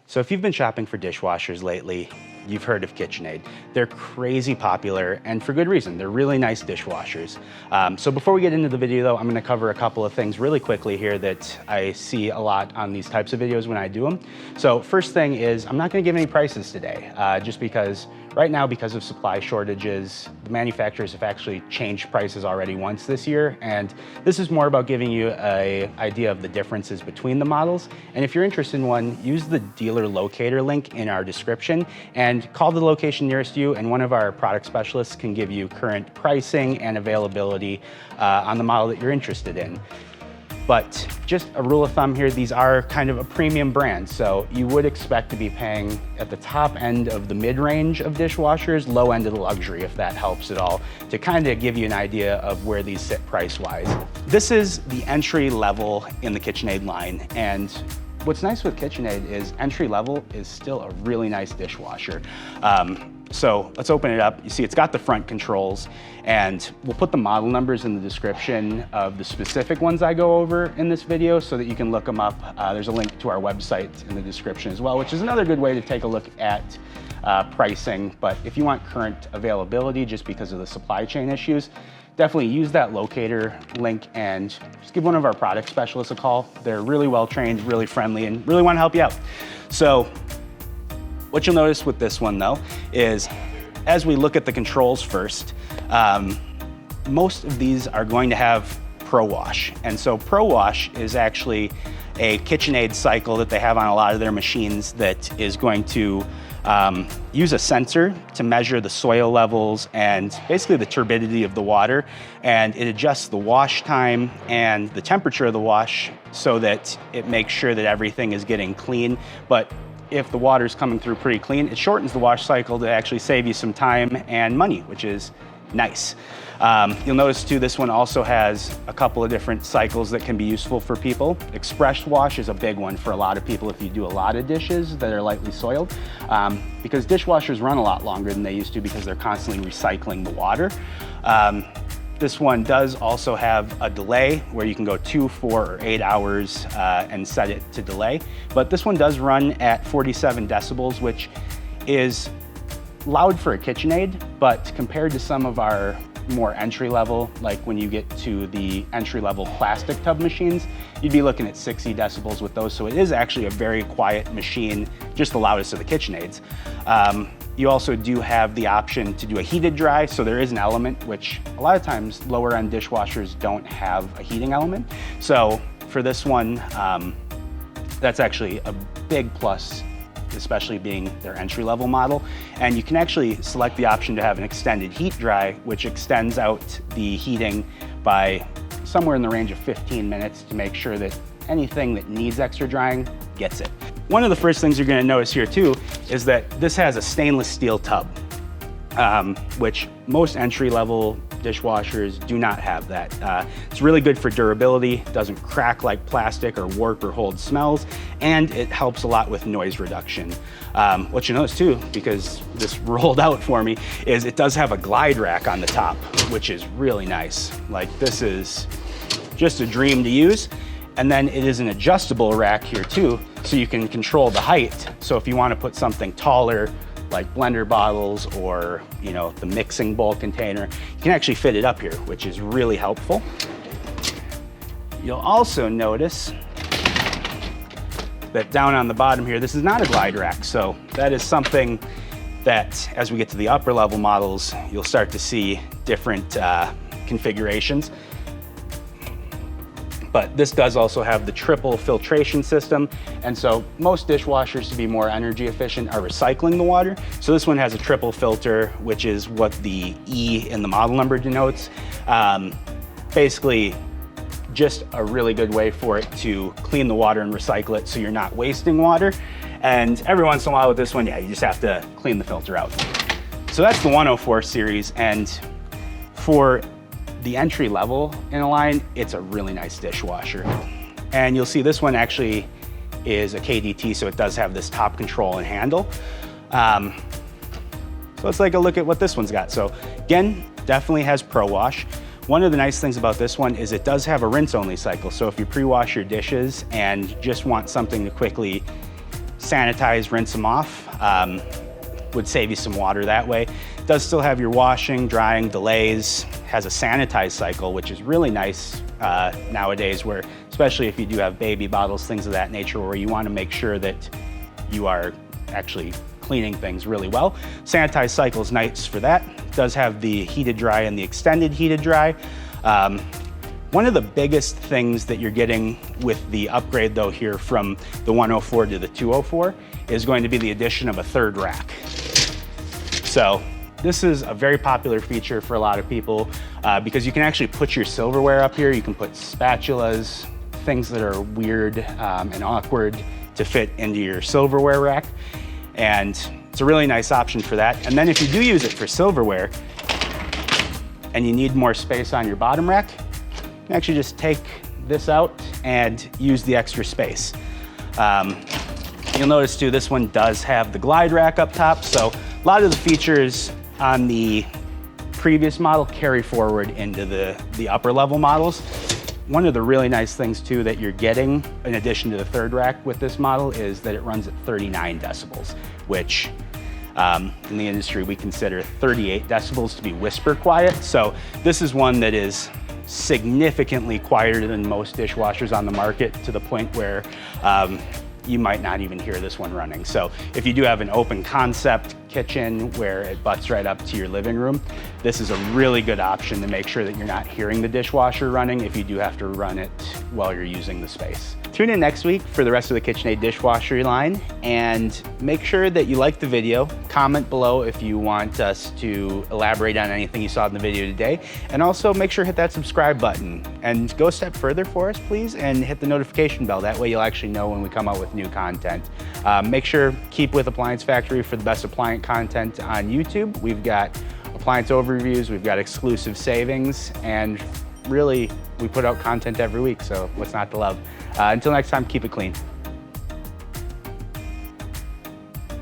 So if you've been shopping for dishwashers lately, you've heard of KitchenAid. They're crazy popular, and for good reason. They're really nice dishwashers. So before we get into the video though, I'm gonna cover a couple of things really quickly here that I see a lot on these types of videos when I do them. So first thing is, I'm not gonna give any prices today, just because right now, because of supply shortages, the manufacturers have actually changed prices already once this year, and this is more about giving you an idea of the differences between the models. And if you're interested in one, use the dealer locator link in our description and call the location nearest you, and one of our product specialists can give you current pricing and availability on the model that you're interested in. But just a rule of thumb here, these are kind of a premium brand, so you would expect to be paying at the top end of the mid-range of dishwashers, low end of the luxury, if that helps at all, to kind of give you an idea of where these sit price-wise. This is the entry level in the KitchenAid line, and what's nice with KitchenAid is entry level is still a really nice dishwasher. So let's open it up. You see it's got the front controls, and we'll put the model numbers in the description of the specific ones I go over in this video so that you can look them up. There's a link to our website in the description as well, which is another good way to take a look at pricing. But if you want current availability just because of the supply chain issues, definitely use that locator link and just give one of our product specialists a call. They're really well trained, really friendly, and really want to help you out. So what you'll notice with this one though is, as we look at the controls first, most of these are going to have Pro Wash. And so Pro Wash is actually a KitchenAid cycle that they have on a lot of their machines that is going to use a sensor to measure the soil levels and basically the turbidity of the water, and it adjusts the wash time and the temperature of the wash so that it makes sure that everything is getting clean. But if the water's coming through pretty clean, it shortens the wash cycle to actually save you some time and money, which is nice. You'll notice too, this one also has a couple of different cycles that can be useful for people. Express wash is a big one for a lot of people if you do a lot of dishes that are lightly soiled, because dishwashers run a lot longer than they used to because they're constantly recycling the water. This one does also have a delay where you can go 2, 4, or 8 hours and set it to delay. But this one does run at 47 decibels, which is loud for a KitchenAid, but compared to some of our more entry level, like when you get to the entry level plastic tub machines, you'd be looking at 60 decibels with those. So it is actually a very quiet machine, just the loudest of the KitchenAids. You also do have the option to do a heated dry, so there is an element, which a lot of times lower end dishwashers don't have a heating element. So for this one, that's actually a big plus, especially being their entry level model. And you can actually select the option to have an extended heat dry, which extends out the heating by somewhere in the range of 15 minutes to make sure that anything that needs extra drying gets it. One of the first things you're gonna notice here too is that this has a stainless steel tub, which most entry-level dishwashers do not have that. It's really good for durability, doesn't crack like plastic or warp or hold smells, and it helps a lot with noise reduction. What you notice too, because this rolled out for me, is it does have a glide rack on the top, which is really nice. Like, this is just a dream to use. And then it is an adjustable rack here too, so you can control the height. So if you want to put something taller, like blender bottles or, you know, the mixing bowl container, you can actually fit it up here, which is really helpful. You'll also notice that down on the bottom here, this is not a glide rack. So that is something that as we get to the upper level models, you'll start to see different configurations. But this does also have the triple filtration system. And so most dishwashers, to be more energy efficient, are recycling the water. So this one has a triple filter, which is what the E in the model number denotes. Basically, just a really good way for it to clean the water and recycle it so you're not wasting water. And every once in a while with this one, yeah, you just have to clean the filter out. So that's the 104 series. And for the entry level in a line, it's a really nice dishwasher. And you'll see this one actually is a KDT, so it does have this top control and handle. So let's take a look at what this one's got. So again, definitely has Pro Wash. One of the nice things about this one is it does have a rinse only cycle. So if you pre-wash your dishes and just want something to quickly sanitize, rinse them off. Would save you some water that way. It does still have your washing, drying, delays, has a sanitize cycle, which is really nice nowadays, where, especially if you do have baby bottles, things of that nature, where you want to make sure that you are actually cleaning things really well. Sanitize cycle is nice for that. It does have the heated dry and the extended heated dry. One of the biggest things that you're getting with the upgrade though here from the 104 to the 204 is going to be the addition of a third rack. So this is a very popular feature for a lot of people because you can actually put your silverware up here. You can put spatulas, things that are weird and awkward to fit into your silverware rack. And it's a really nice option for that. And then if you do use it for silverware and you need more space on your bottom rack, you can actually just take this out and use the extra space. You'll notice too, this one does have the glide rack up top. So a lot of the features on the previous model carry forward into the upper level models. One of the really nice things too that you're getting in addition to the third rack with this model is that it runs at 39 decibels, which in the industry we consider 38 decibels to be whisper quiet. So this is one that is significantly quieter than most dishwashers on the market, to the point where you might not even hear this one running. So if you do have an open concept kitchen where it butts right up to your living room, this is a really good option to make sure that you're not hearing the dishwasher running if you do have to run it while you're using the space. Tune in next week for the rest of the KitchenAid dishwasher line, and make sure that you like the video. Comment below if you want us to elaborate on anything you saw in the video today, and also make sure to hit that subscribe button and go a step further for us, please, and hit the notification bell. That way you'll actually know when we come out with new content. Make sure keep with Appliance Factory for the best appliance content on YouTube. We've got appliance overviews, we've got exclusive savings, and really we put out content every week, so what's not to love? Until next time, keep it clean.